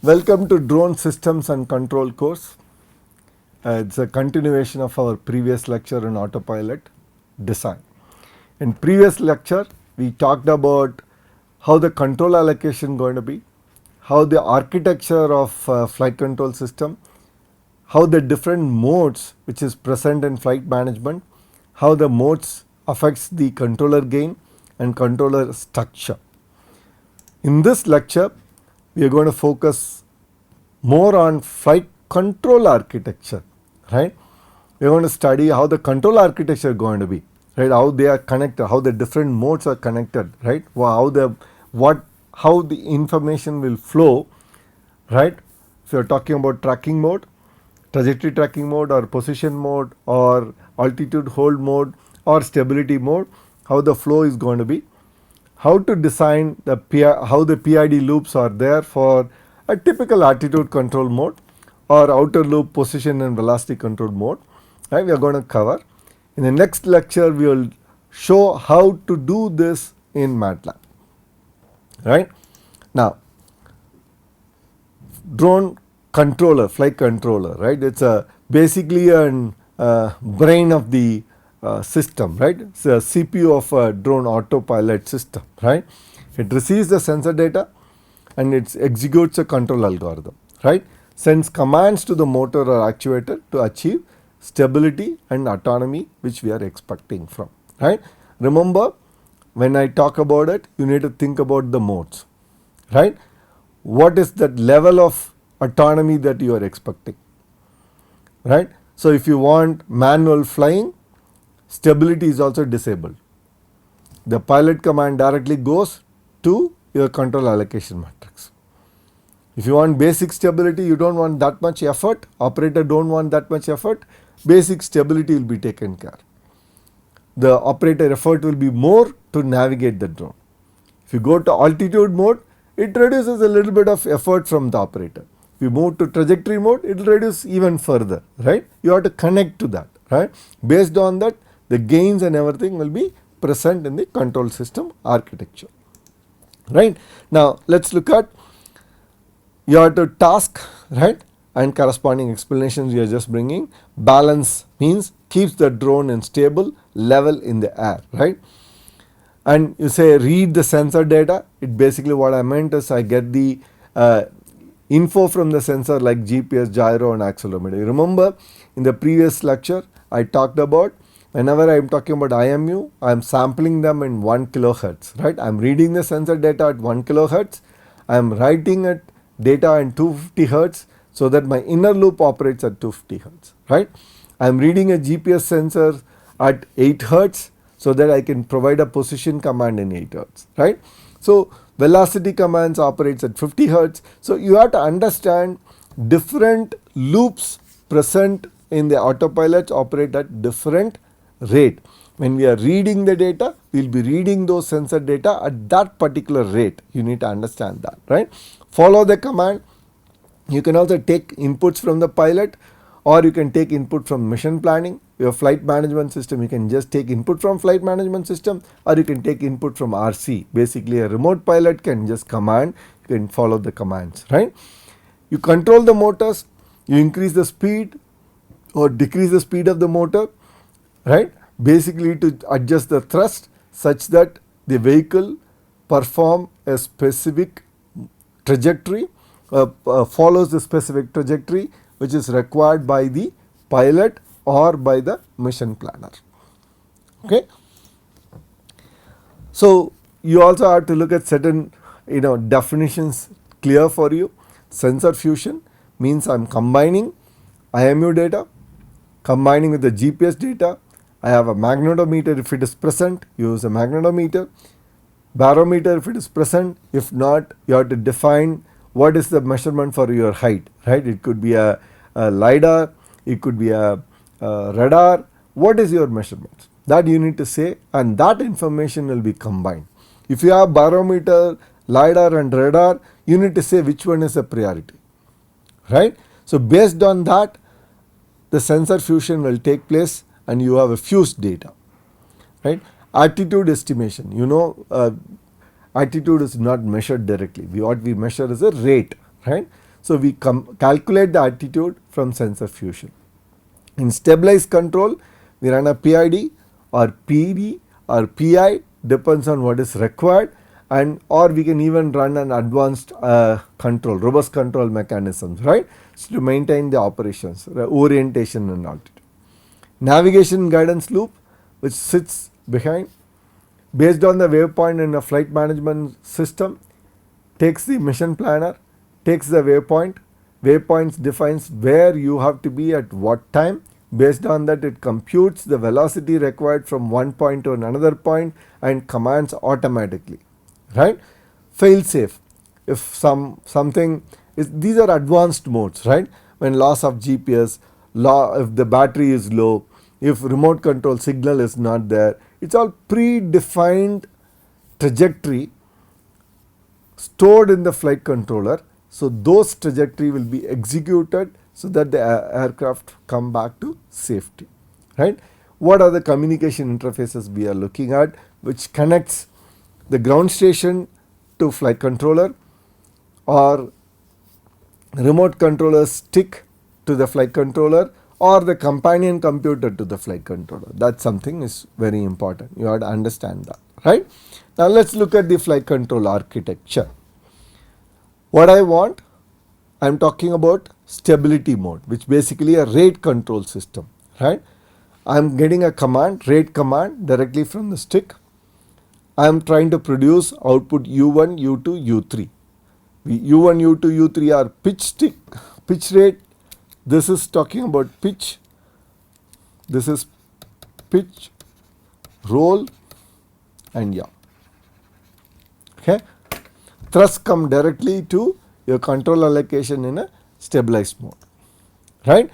Welcome to Drone Systems and Control course. It's a continuation of our previous lecture on autopilot design. In previous lecture, we talked about how the control allocation going to be, how the architecture of flight control system, how the different modes which is present in flight management, how the modes affects the controller gain and controller structure. In this lecture, we are going to focus more on flight control architecture, right? We are going to study how the control architecture is going to be, right? How they are connected, how the different modes are connected, right? How the information will flow, right? If you are talking about tracking mode, trajectory tracking mode, or position mode, or altitude hold mode, or stability mode, how the flow is going to be, how to design how the PID loops are there for a typical attitude control mode or outer loop position and velocity control mode, right? We are going to cover. In the next lecture, we will show how to do this in MATLAB, right? Now, drone controller, flight controller, right? It's basically a brain of the system, right? It's a CPU of a drone autopilot system, right? It receives the sensor data and it executes a control algorithm, right? Sends commands to the motor or actuator to achieve stability and autonomy which we are expecting from, right? Remember, when I talk about it, you need to think about the modes, right? What is that level of autonomy that you are expecting, right? So if you want manual flying, stability is also disabled. The pilot command directly goes to your control allocation matrix. If you want basic stability, you don't want that much effort, operator don't want that much effort, basic stability will be taken care. The operator effort will be more to navigate the drone. If you go to altitude mode, it reduces a little bit of effort from the operator. If you move to trajectory mode, it will reduce even further, right? You have to connect to that, right? Based on that, the gains and everything will be present in the control system architecture, right? Now, let's look at your task, right? And corresponding explanations we are just bringing. Balance means keeps the drone in stable level in the air, right? And you say read the sensor data. It basically what I meant is I get the info from the sensor like GPS, gyro and accelerometer. You remember in the previous lecture I talked about whenever I am talking about IMU, I am sampling them in 1 kilohertz, right? I am reading the sensor data at 1 kilohertz. I am writing it data in 250 hertz so that my inner loop operates at 250 hertz, right? I am reading a GPS sensor at 8 hertz so that I can provide a position command in 8 hertz, right? So velocity commands operates at 50 hertz. So you have to understand different loops present in the autopilot operate at different rate. When we are reading the data, we will be reading those sensor data at that particular rate. You need to understand that, right? Follow the command. You can also take inputs from the pilot or you can take input from mission planning. Your flight management system, you can just take input from flight management system or you can take input from RC. Basically a remote pilot can just command, you can follow the commands, right? You control the motors, you increase the speed or decrease the speed of the motor, right? Basically to adjust the thrust such that the vehicle perform a specific trajectory, follows the specific trajectory which is required by the pilot or by the mission planner, okay? So you also have to look at certain definitions clear for you. Sensor fusion means I am combining IMU data, combining with the GPS data. I have a magnetometer if it is present, use a magnetometer, barometer if it is present. If not, you have to define what is the measurement for your height, right? It could be a LiDAR, it could be a radar. What is your measurement? That you need to say and that information will be combined. If you have barometer, LiDAR and radar, you need to say which one is a priority, right? So based on that, the sensor fusion will take place and you have a fused data, right? Altitude estimation, altitude is not measured directly. What we measure is a rate, right? So we calculate the attitude from sensor fusion. In stabilized control, we run a PID or PD or PI, depends on what is required, and or we can even run an advanced control, robust control mechanisms, right? So to maintain the operations, the orientation and altitude. Navigation guidance loop, which sits behind, based on the waypoint in a flight management system, takes the mission planner, takes the waypoint, waypoints defines where you have to be at what time. Based on that, it computes the velocity required from one point to another point and commands automatically, right? Fail safe, if something is, these are advanced modes, right? When loss of GPS, if the battery is low, if remote control signal is not there, it's all predefined trajectory stored in the flight controller. So those trajectory will be executed so that the aircraft come back to safety, right? What are the communication interfaces we are looking at, which connects the ground station to flight controller or remote controller stick to the flight controller or the companion computer to the flight controller. That's something is very important. You have to understand that, right? Now let's look at the flight control architecture. What I want, I am talking about stability mode, which basically a rate control system, right? I am getting a command, rate command directly from the stick. I am trying to produce output U1, U2, U3. U1, U2, U3 are pitch rate. This is talking about pitch. This is pitch, roll, and yaw. Okay. Thrust come directly to your control allocation in a stabilized mode, right?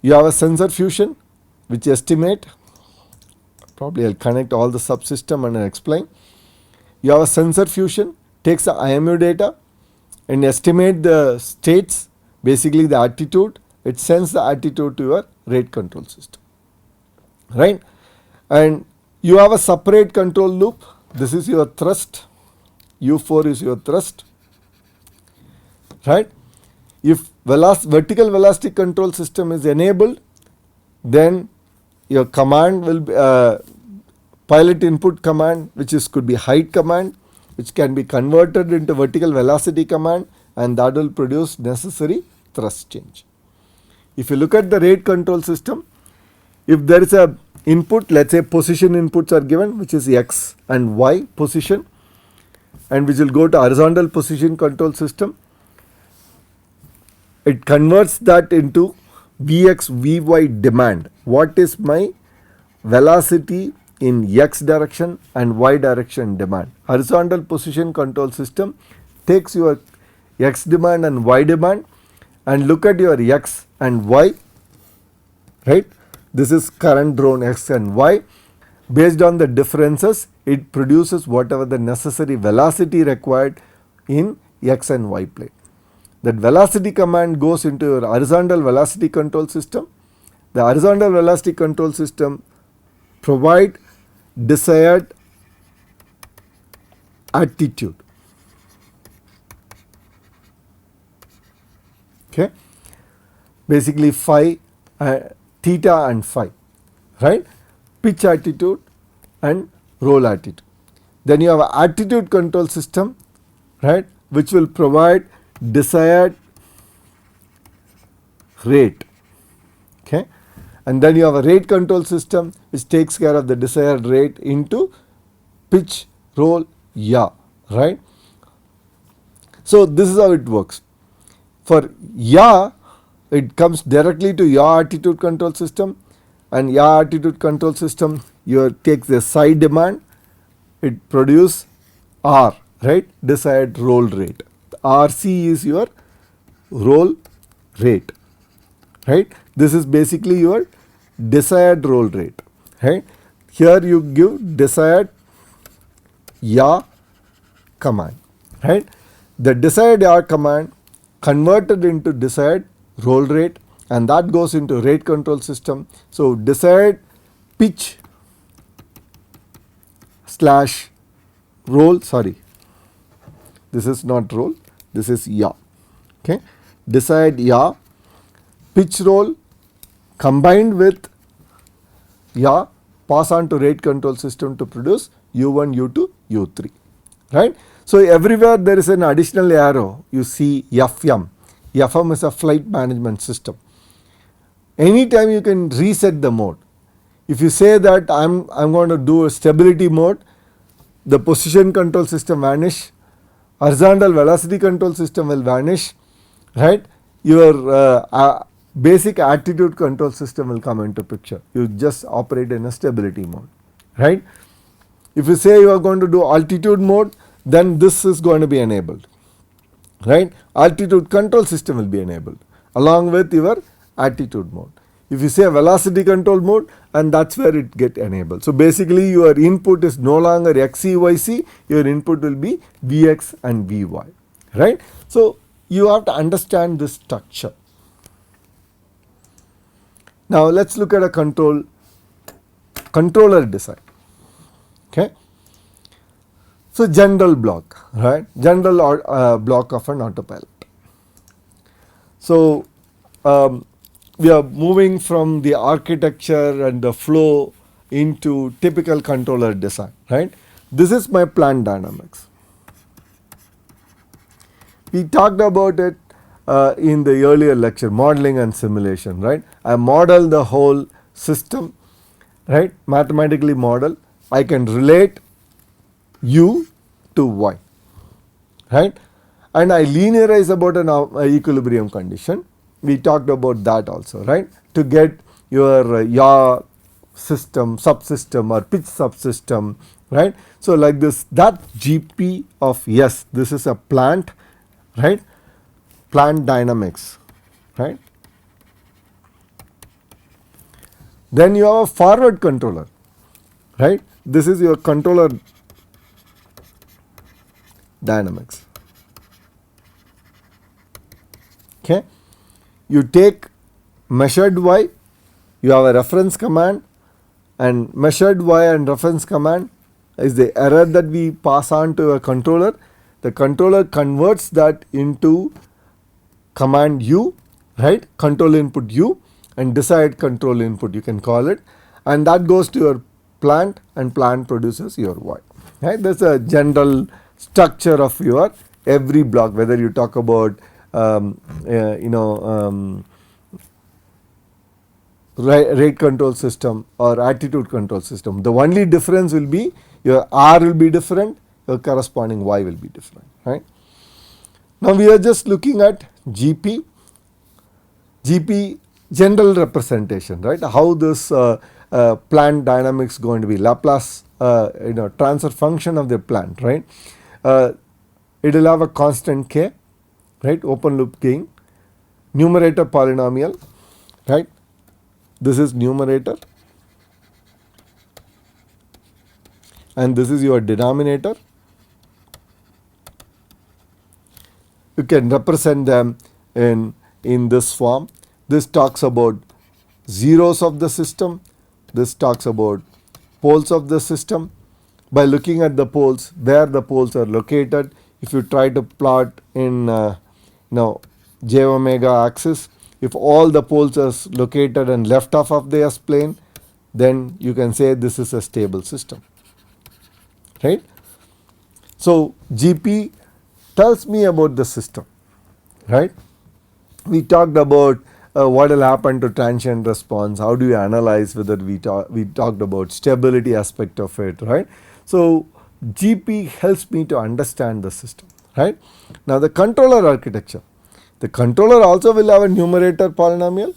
You have a sensor fusion which estimate, probably I will connect all the subsystem and explain. You have a sensor fusion, takes the IMU data and estimate the states, basically the attitude. It sends the attitude to your rate control system, right? And you have a separate control loop. This is your thrust, U4 is your thrust, right? If vertical velocity control system is enabled, then your command will be pilot input command, which could be height command, which can be converted into vertical velocity command, and that will produce necessary thrust change. If you look at the rate control system, if there is a input, let's say position inputs are given, which is X and Y position, and which will go to horizontal position control system, it converts that into Vx, Vy demand. What is my velocity in X direction and Y direction demand? Horizontal position control system takes your X demand and Y demand and look at your X and Y, right? This is current drone X and Y. Based on the differences, it produces whatever the necessary velocity required in X and Y plane. That velocity command goes into your horizontal velocity control system. The horizontal velocity control system provide desired attitude. Okay, basically phi, theta and phi, right? Pitch attitude and roll attitude. Then you have an attitude control system, right, which will provide desired rate. Okay, and then you have a rate control system which takes care of the desired rate into pitch, roll, yaw, right? So this is how it works. For yaw, it comes directly to yaw attitude control system, and yaw attitude control system, you take the psi demand, it produce R, right, desired roll rate. RC is your roll rate, right? This is basically your desired roll rate, right? Here you give desired yaw command, right? The desired yaw command converted into desired roll rate, and that goes into rate control system. So desired pitch slash roll, sorry, this is not roll, this is yaw. Okay, decide yaw, pitch roll combined with yaw, pass on to rate control system to produce U1, U2, U3, right. So, everywhere there is an additional arrow, you see FM. FM is a flight management system. Anytime you can reset the mode. If you say that I'm going to do a stability mode, the position control system vanish, horizontal velocity control system will vanish, right. Your basic attitude control system will come into picture. You just operate in a stability mode, right. If you say you are going to do altitude mode, then this is going to be enabled, right. Altitude control system will be enabled along with your attitude mode. If you say velocity control mode, and that is where it get enabled. So, basically your input is no longer XCYC, your input will be Vx and Vy, right. So, you have to understand this structure. Now, let us look at a controller design. Okay. So, general block, right, general block of an autopilot. So, we are moving from the architecture and the flow into typical controller design, right. This is my plant dynamics. We talked about it in the earlier lecture, modeling and simulation, right. I model the whole system, right, mathematically model. I can relate U to Y, right, and I linearize about an equilibrium condition. We talked about that also, right, to get your yaw system, subsystem or pitch subsystem, right. So, like this, that GP of S, this is a plant, right, plant dynamics, right. Then you have a forward controller, right, this is your controller dynamics. Okay. You take measured Y, you have a reference command, and measured Y and reference command is the error that we pass on to a controller. The controller converts that into command U, right, control input U, and decide control input, you can call it, and that goes to your plant, and plant produces your Y, right. That is a general structure of your every block, whether you talk about rate control system or attitude control system. The only difference will be your R will be different, your corresponding Y will be different, right. Now, we are just looking at GP general representation, right, how this plant dynamics going to be, Laplace transfer function of the plant, right. It will have a constant K, right, open loop gain, numerator polynomial, right, this is numerator and this is your denominator. You can represent them in this form. This talks about zeros of the system, this talks about poles of the system. By looking at the poles, where the poles are located, if you try to plot in j omega axis, if all the poles are located and left off of the S plane, then you can say this is a stable system, right. So, GP tells me about the system, right. We talked about what will happen to transient response, how do you analyze, whether we talked about stability aspect of it, right. So, GP helps me to understand the system, right. Now, the controller architecture, the controller also will have a numerator polynomial,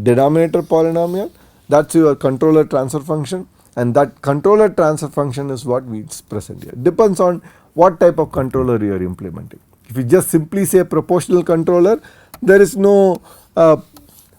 denominator polynomial, that is your controller transfer function, and that controller transfer function is what we present here. Depends on what type of controller you are implementing. If you just simply say proportional controller, there is no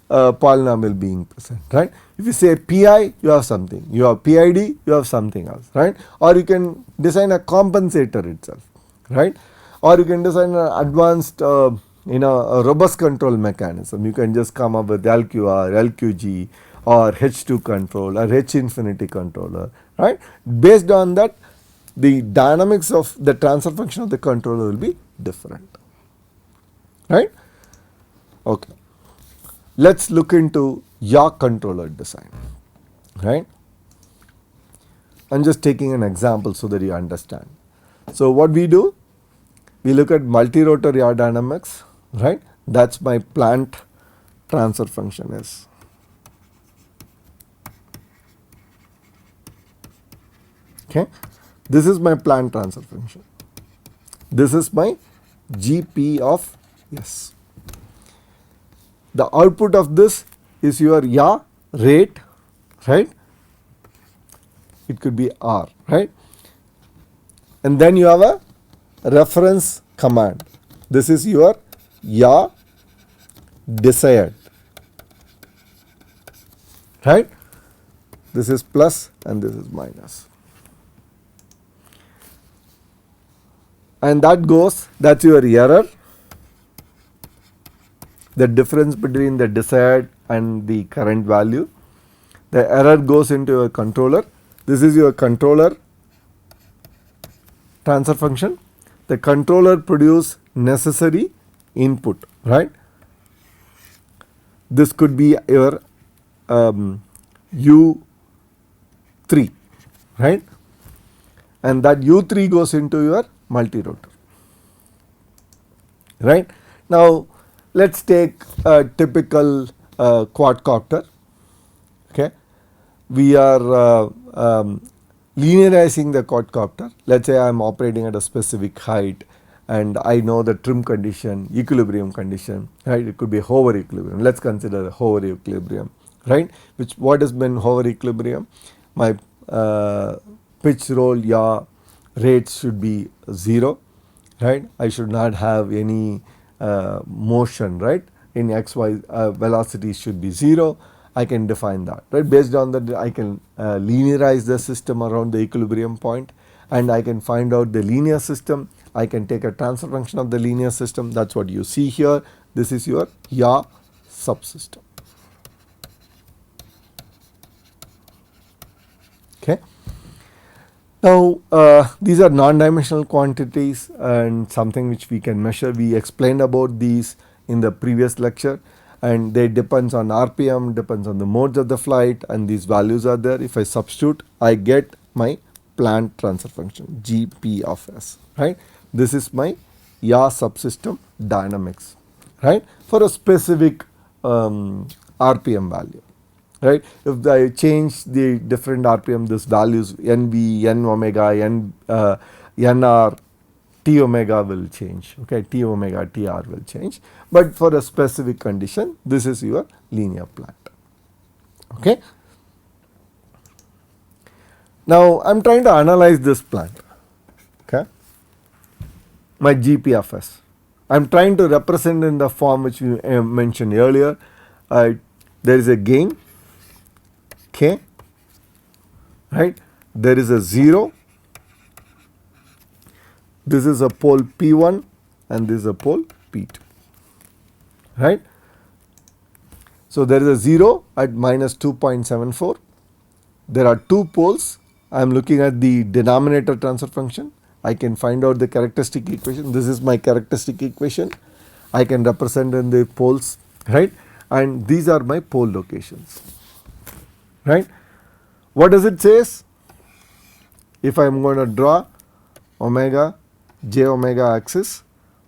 polynomial being present, right. If you say PI, you have something, you have PID, you have something else, right, or you can design a compensator itself, right, or you can design an advanced a robust control mechanism. You can just come up with LQR, LQG or H2 control or H infinity controller, right. Based on that, the dynamics of the transfer function of the controller will be different, right. Okay. Let's look into yaw controller design, right? I'm just taking an example so that you understand. So what we do, we look at multi-rotor yaw dynamics, right? That's my plant transfer function is. Okay, this is my plant transfer function. This is my GP of S. The output of this is your yaw rate, right? It could be R, right? And then you have a reference command. This is your yaw desired, right? This is plus and this is minus. And that goes, that's your error, the difference between the desired and the current value. The error goes into your controller. This is your controller transfer function. The controller produce necessary input, right? This could be your U3, right? And that U3 goes into your multi-rotor, right? Now let's take a typical quadcopter. Okay, we are linearizing the quadcopter. Let's say I am operating at a specific height and I know the trim condition, equilibrium condition, right? It could be hover equilibrium. Let's consider the hover equilibrium, right? What has been hover equilibrium? My pitch roll yaw rates should be 0, right? I should not have any motion, right? In xy velocity should be 0. I can define that, right? Based on that, I can linearize the system around the equilibrium point, and I can find out the linear system. I can take a transfer function of the linear system. That's what you see here. This is your yaw subsystem. Okay. Now these are non-dimensional quantities and something which we can measure. We explained about these in the previous lecture, and they depends on RPM, depends on the modes of the flight, and these values are there. If I substitute, I get my plant transfer function GP of S, right? This is my yaw subsystem dynamics, right, for a specific RPM value, right? If I change the different RPM, this values NV, N omega, NR, T omega will change, okay, T omega, TR will change, but for a specific condition, this is your linear plant, okay. Now I am trying to analyze this plant, okay, my GPFS. I am trying to represent in the form which we mentioned earlier. There is a gain K, right, there is a 0. This is a pole P1 and this is a pole P2, right. So there is a 0 at minus 2.74. There are 2 poles. I am looking at the denominator transfer function. I can find out the characteristic equation. This is my characteristic equation. I can represent in the poles, right, and these are my pole locations, right. What does it says? If I am going to draw omega, j omega axis,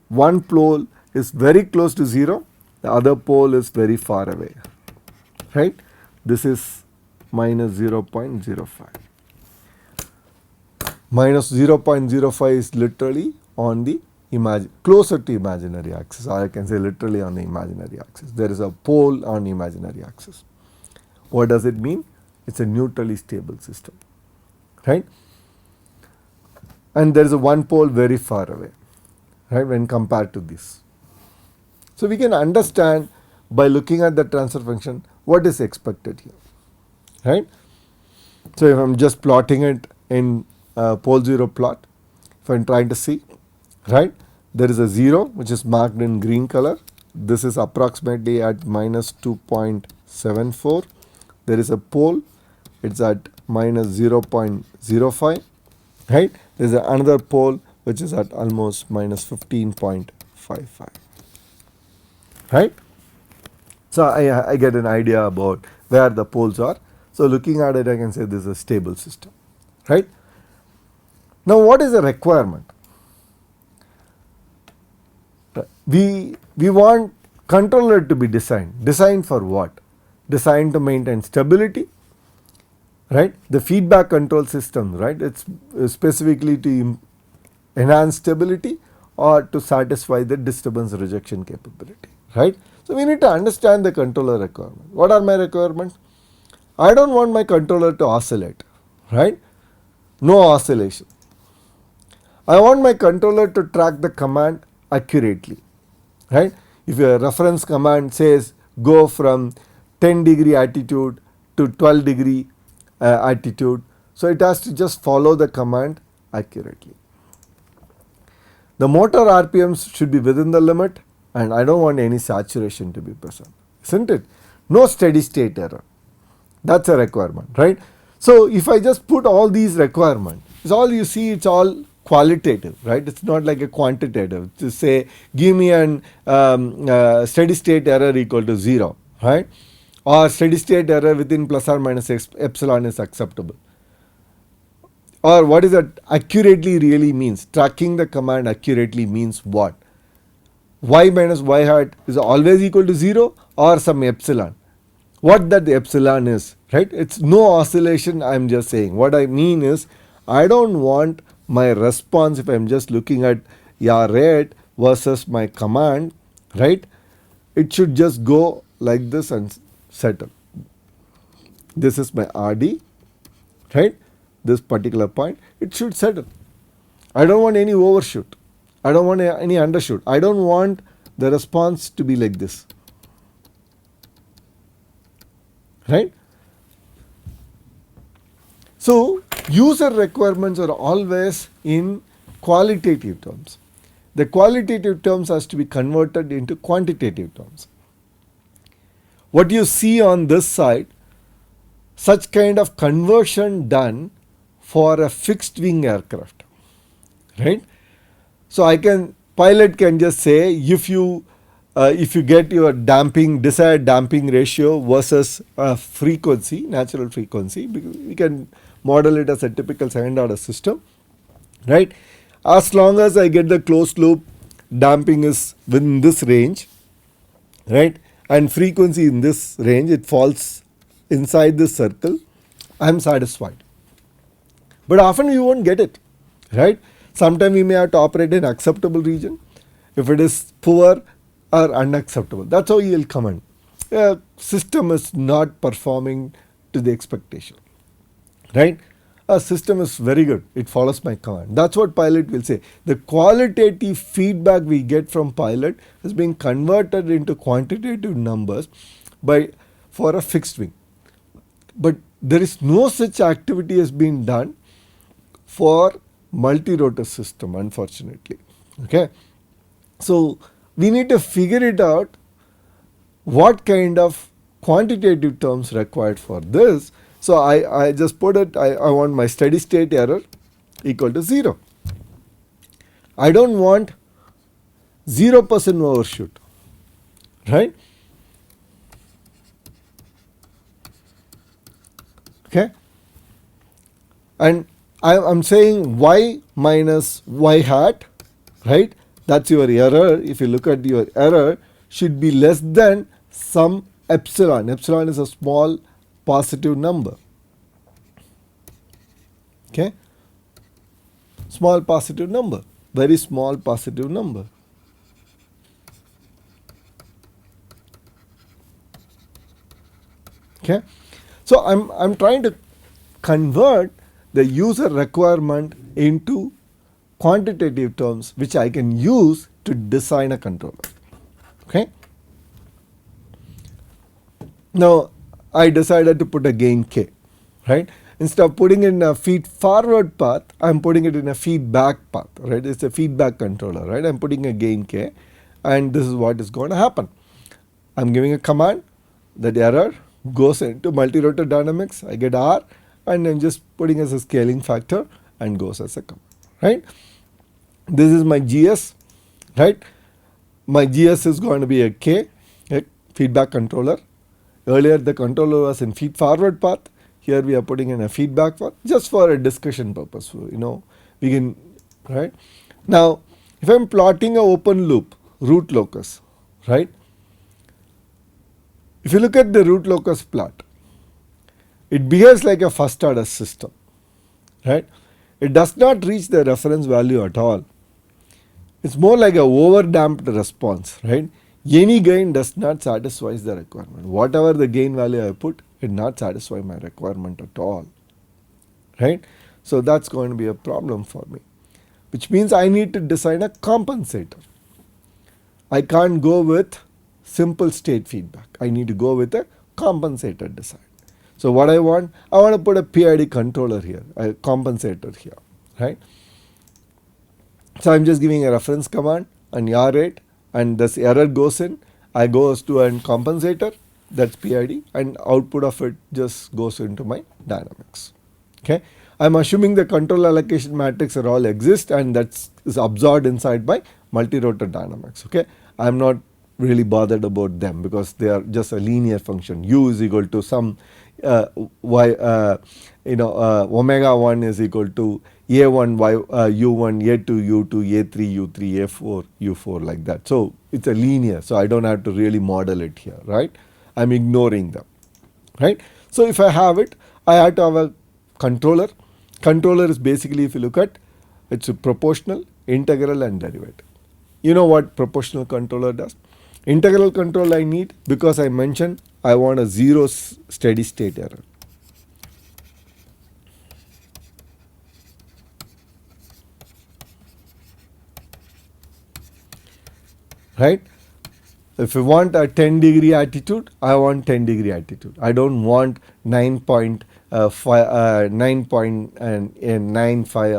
one pole is very close to 0, the other pole is very far away, right. This is minus 0.05. Minus 0.05 is literally on the closer to imaginary axis, or I can say literally on the imaginary axis. There is a pole on imaginary axis. What does it mean? It's a neutrally stable system, right. And there is a one pole very far away, right, when compared to this. So we can understand by looking at the transfer function what is expected here, right. So if I am just plotting it in pole 0 plot, if I am trying to see, right, there is a 0 which is marked in green color. This is approximately at minus 2.74. There is a pole, it is at minus 0.05, right. There is another pole which is at almost minus 15.55, right. So I get an idea about where the poles are. So looking at it, I can say this is a stable system, right? Now what is the requirement? We want controller to be designed. Designed for what? Designed to maintain stability, right? The feedback control system, right? It's specifically to enhance stability or to satisfy the disturbance rejection capability, right? So we need to understand the controller requirement. What are my requirements? I don't want my controller to oscillate, right? No oscillation. I want my controller to track the command accurately, right? If your reference command says go from 10-degree attitude to 12-degree attitude, so it has to just follow the command accurately. The motor RPMs should be within the limit, and I don't want any saturation to be present, isn't it? No steady state error. That's a requirement, right? So if I just put all these requirements, it's all you see, it's all qualitative, right? It's not like a quantitative to say give me an steady state error equal to 0, right? Or steady state error within plus or minus epsilon is acceptable. Or what is that accurately really means? Tracking the command accurately means what? Y minus y hat is always equal to 0 or some epsilon. What that epsilon is, right? It's no oscillation, I am just saying. What I mean is, I don't want my response, if I am just looking at rate versus my command, right? It should just go like this and settle. This is my RD, right? This particular point, it should settle. I don't want any overshoot. I don't want any undershoot. I don't want the response to be like this, right? So user requirements are always in qualitative terms. The qualitative terms has to be converted into quantitative terms. What you see on this side, such kind of conversion done for a fixed wing aircraft, right? So pilot can just say if you get your desired damping ratio versus frequency, natural frequency, we can model it as a typical second order system, right? As long as I get the closed loop damping is within this range, right, and frequency in this range, it falls inside this circle, I am satisfied. But often you won't get it, right? Sometimes we may have to operate in acceptable region if it is poor or unacceptable. That's how you will comment. System is not performing to the expectation, right? A system is very good, it follows my command. That's what pilot will say. The qualitative feedback we get from pilot is being converted into quantitative numbers for a fixed wing. But there is no such activity has been done for multi-rotor system, unfortunately. Okay, so we need to figure it out what kind of quantitative terms required for this. So I just put it, I want my steady state error equal to 0. I don't want 0% overshoot, right? Okay, and I'm saying y minus y hat, right? That's your error. If you look at your error, should be less than some epsilon. Epsilon is a small positive number. Okay, small positive number, very small positive number. Okay, so I'm trying to convert the user requirement into quantitative terms which I can use to design a controller. Okay. Now I decided to put a gain k, right? Instead of putting it in a feed forward path, I'm putting it in a feedback path, right? It's a feedback controller, right? I'm putting a gain k, and this is what is going to happen. I'm giving a command, that error goes into multi-rotor dynamics, I get R, and I'm just putting as a scaling factor and goes as a command, right? This is my GS, right? My GS is going to be a K, feedback controller. Earlier the controller was in feed forward path. Here we are putting in a feedback path just for a discussion purpose. We can, right? Now, if I am plotting a open loop root locus, right? If you look at the root locus plot, it behaves like a first order system, right? It does not reach the reference value at all. It's more like a overdamped response, right? Any gain does not satisfy the requirement. Whatever the gain value I put, it not satisfy my requirement at all, right? So that's going to be a problem for me, which means I need to design a compensator. I can't go with simple state feedback. I need to go with a compensator design. So what I want to put a PID controller here, a compensator here, right? So I'm just giving a reference command and yaw rate, and this error goes in. I goes to a compensator, that's PID, and output of it just goes into my dynamics. Okay, I'm assuming the control allocation matrix are all exist, and that's is absorbed inside my multi-rotor dynamics. Okay, I'm not really bothered about them because they are just a linear function. U is equal to some omega 1 is equal to A1 U1 A2 U2 A3 U3 A4 U4 like that. So it's a linear, so I don't have to really model it here, right? I'm ignoring them, right? So if I have it, I have to have a controller. Controller is basically, if you look at, it's a proportional, integral and derivative. You know what proportional controller does? Integral control I need because I mentioned I want a zero steady state error. Right? If you want a 10-degree attitude, I want 10-degree attitude. I don't want 9.95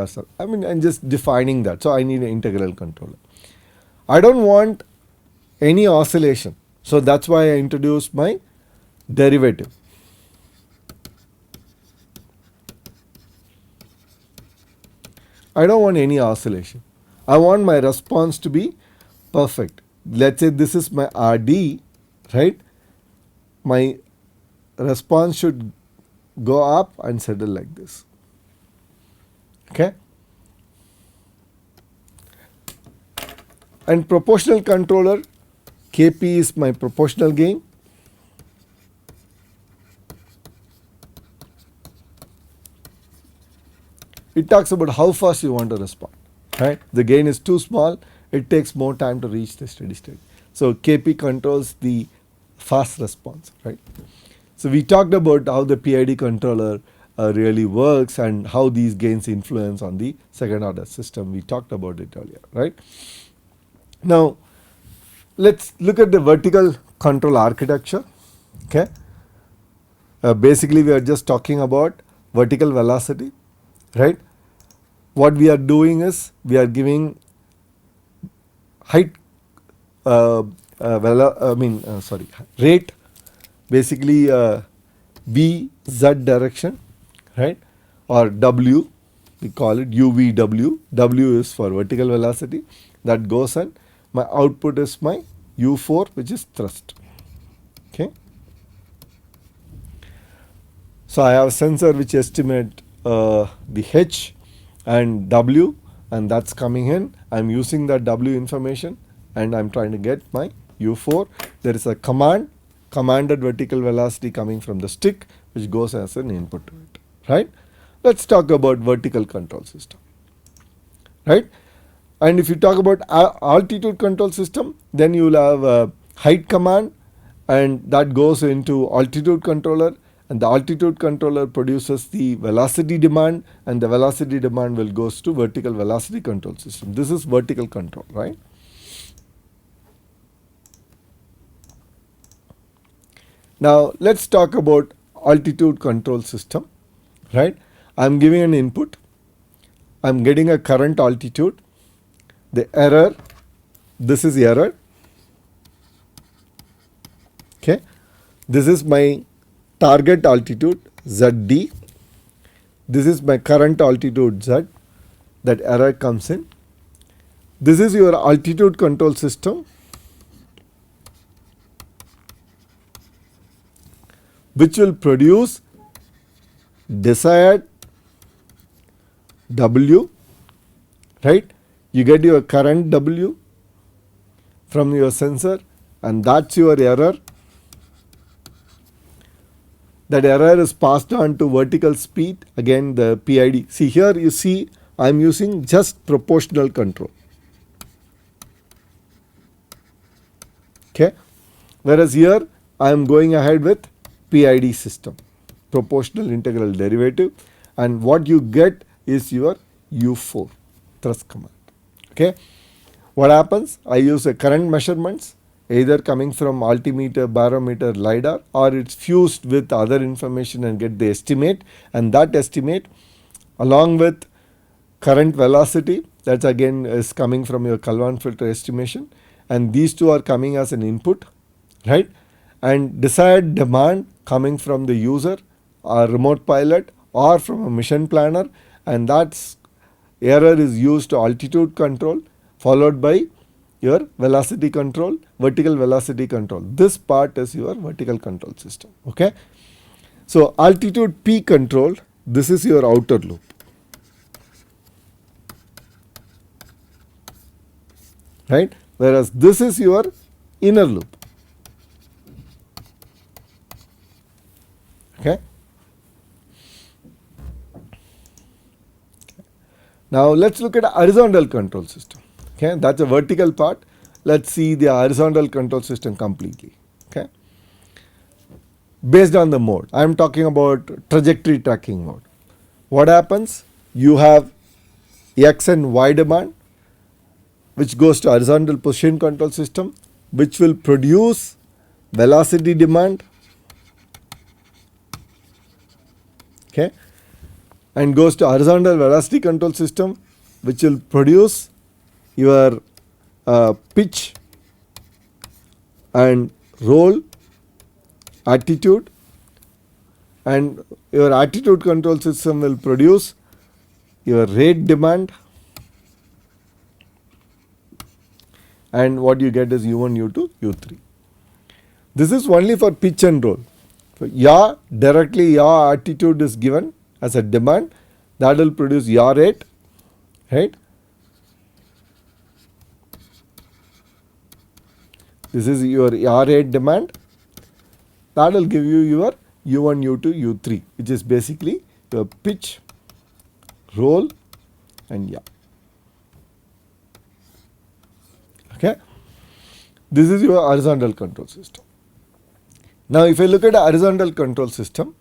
or something. I mean, I'm just defining that. So I need an integral controller. I don't want any oscillation. So that's why I introduced my derivative. I don't want any oscillation. I want my response to be perfect. Let's say this is my RD, right? My response should go up and settle like this. Okay? And proportional controller, Kp is my proportional gain. It talks about how fast you want to respond, right? The gain is too small, it takes more time to reach the steady state. So Kp controls the fast response, right? So we talked about how the PID controller really works and how these gains influence on the second order system. We talked about it earlier, right? Now let's look at the vertical control architecture. Okay, basically we are just talking about vertical velocity, right? What we are doing is we are giving height, rate, basically v z direction, right? Or W, we call it UVW. W is for vertical velocity that goes on. My output is my U4, which is thrust. Okay. So I have a sensor which estimate the H and W, and that's coming in. I'm using that W information and I'm trying to get my U4. There is a commanded vertical velocity coming from the stick, which goes as an input to it, right? Let's talk about vertical control system, right? And if you talk about altitude control system, then you will have a height command, and that goes into altitude controller, and the altitude controller produces the velocity demand, and the velocity demand will goes to vertical velocity control system. This is vertical control, right? Now let's talk about altitude control system, right? I'm giving an input, I'm getting a current altitude, the error, this is error, okay. This is my target altitude ZD, this is my current altitude Z, that error comes in. This is your altitude control system, which will produce desired W, right? You get your current W from your sensor, and that's your error. That error is passed on to vertical speed, again the PID. See here, you see I am using just proportional control. Okay, whereas here I am going ahead with PID system, proportional integral derivative, and what you get is your U4 thrust command. Okay, what happens? I use a current measurements either coming from altimeter, barometer, lidar, or it's fused with other information and get the estimate, and that estimate along with current velocity, that's again is coming from your Kalman filter estimation, and these two are coming as an input, right? And desired demand coming from the user or remote pilot or from a mission planner, and that's error is used to altitude control followed by your velocity control, vertical velocity control. This part is your vertical control system. Okay, so altitude P control, this is your outer loop. Right, whereas this is your inner loop. Okay. Now let's look at a horizontal control system. Okay, that's a vertical part. Let's see the horizontal control system completely. Okay, based on the mode, I am talking about trajectory tracking mode. What happens? You have X and Y demand, which goes to horizontal position control system, which will produce velocity demand, okay, and goes to horizontal velocity control system, which will produce your pitch and roll attitude, and your attitude control system will produce your rate demand, and what you get is U1, U2, U3. This is only for pitch and roll. So yaw, directly yaw attitude is given as a demand, that will produce yaw rate, right? This is your yaw rate demand, that will give you your U1, U2, U3, which is basically your pitch, roll and yaw. Okay, this is your horizontal control system. Now if I look at a horizontal control system,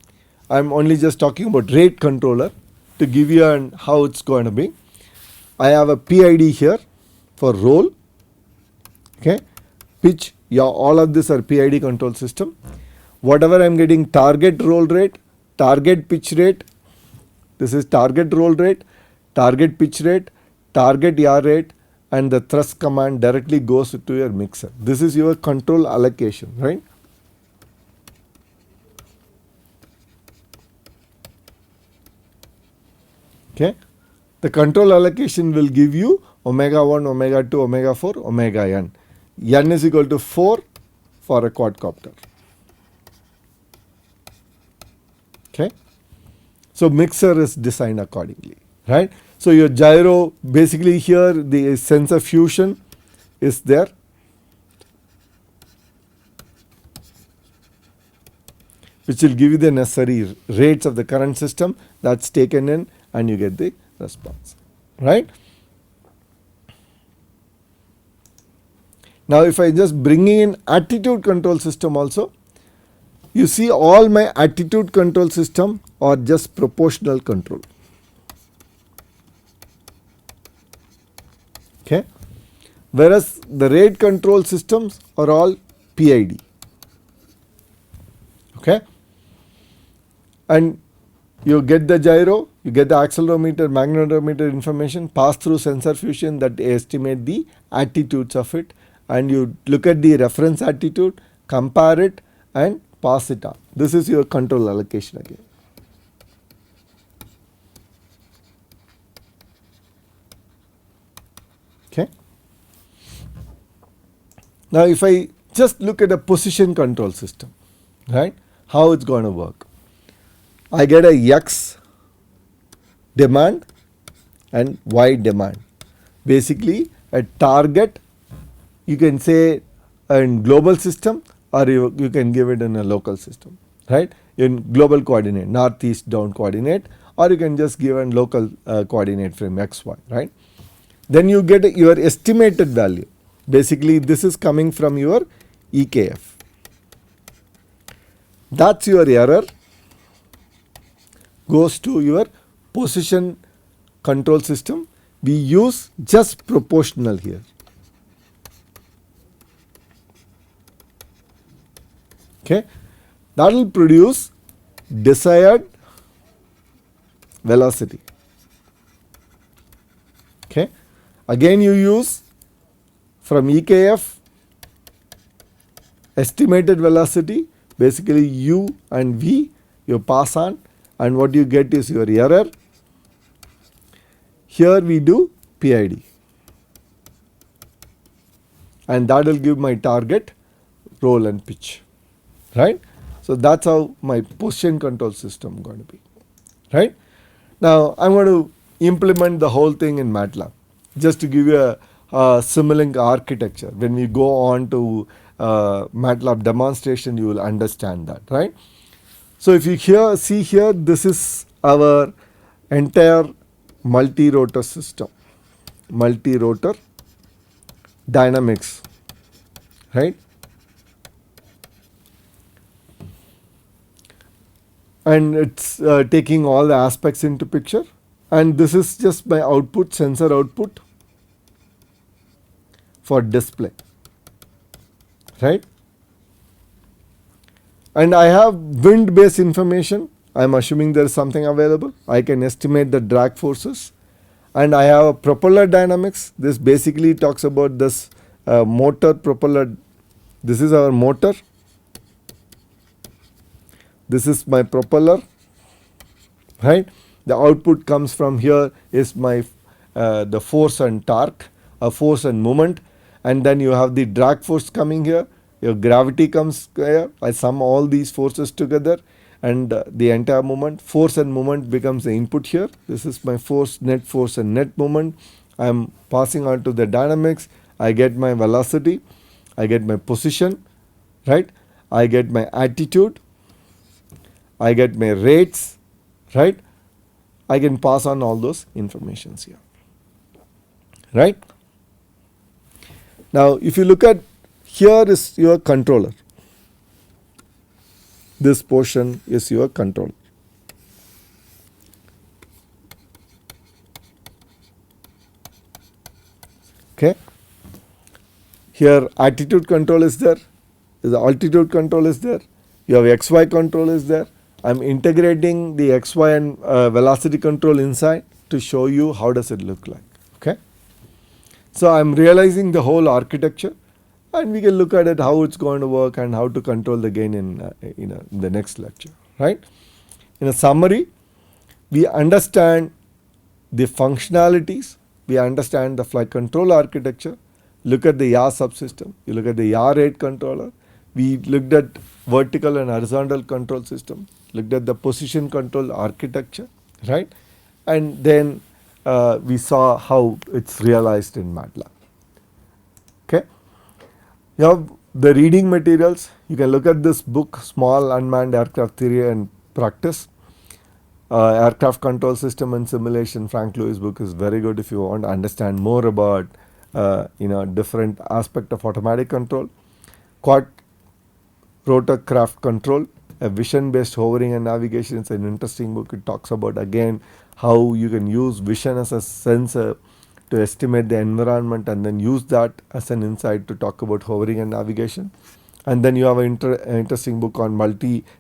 I am only just talking about rate controller to give you an how it's going to be. I have a PID here for roll, okay, pitch, yaw, all of these are PID control system. Whatever I am getting target roll rate, target pitch rate, this is target roll rate, target pitch rate, target yaw rate, and the thrust command directly goes to your mixer. This is your control allocation, right? Okay, the control allocation will give you omega 1, omega 2, omega 4, omega n. N is equal to 4 for a quadcopter. Okay, so mixer is designed accordingly, right? So your gyro, basically here the sensor fusion is there. Which will give you the necessary rates of the current system, that's taken in and you get the response, right? Now if I just bring in attitude control system also, you see all my attitude control system are just proportional control. Okay, whereas the rate control systems are all PID. Okay, and you get the gyro, you get the accelerometer, magnetometer information, pass through sensor fusion that estimate the attitudes of it, and you look at the reference attitude, compare it and pass it on. This is your control allocation again. Okay. Now if I just look at a position control system, right? how it's going to work. I get a X demand and Y demand. Basically, a target, you can say in global system, or you can give it in a local system, right? In global coordinate, northeast down coordinate, or you can just give a local coordinate frame X, Y, right? Then you get your estimated value. Basically, this is coming from your EKF. That's your error, goes to your position control system. We use just proportional here. Okay, that will produce desired velocity. Okay, again you use from EKF estimated velocity, basically U and V you pass on, and what you get is your error. Here we do PID, and that will give my target roll and pitch, right? So that's how my position control system going to be, right? Now I'm going to implement the whole thing in MATLAB just to give you a Simulink architecture. When we go on to MATLAB demonstration, you will understand that, right? So if you see here, this is our entire multi-rotor system, multi-rotor dynamics, right? And it's taking all the aspects into picture, and this is just my output, sensor output for display, right? And I have wind based information. I am assuming there is something available. I can estimate the drag forces, and I have a propeller dynamics. This basically talks about this motor propeller. This is our motor. This is my propeller, right? The output comes from here is my the force and torque, force and moment, and then you have the drag force coming here. Your gravity comes here. I sum all these forces together, and the entire moment, force and moment becomes the input here. This is my force and net moment. I am passing on to the dynamics. I get my velocity, I get my position, right? I get my attitude, I get my rates, right? I can pass on all those informations here, right? Now if you look at, here is your controller. This portion is your controller. Okay. Here attitude control is there, the altitude control is there, you have XY control is there. I am integrating the XY and velocity control inside to show you how does it look like. Okay. So I am realizing the whole architecture, and we can look at it how it's going to work and how to control the gain in the next lecture, right? In a summary, we understand the functionalities, we understand the flight control architecture, look at the yaw subsystem, you look at the yaw rate controller, we looked at vertical and horizontal control system, looked at the position control architecture, right? And then we saw how it's realized in MATLAB. Okay. You have the reading materials. You can look at this book, Small Unmanned Aircraft Theory and Practice. Aircraft Control System and Simulation. Frank Lewis book is very good if you want to understand more about different aspect of automatic control. Quad rotorcraft control, a vision based hovering and navigation is an interesting book. It talks about again how you can use vision as a sensor to estimate the environment and then use that as an insight to talk about hovering and navigation. And then you have an interesting book on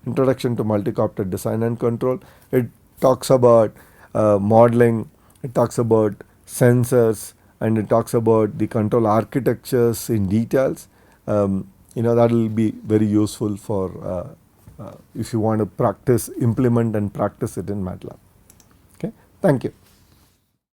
Introduction to Multicopter Design and Control. It talks about modeling, it talks about sensors, and it talks about the control architectures in details. That will be very useful for if you want to implement and practice it in MATLAB. Okay, thank you.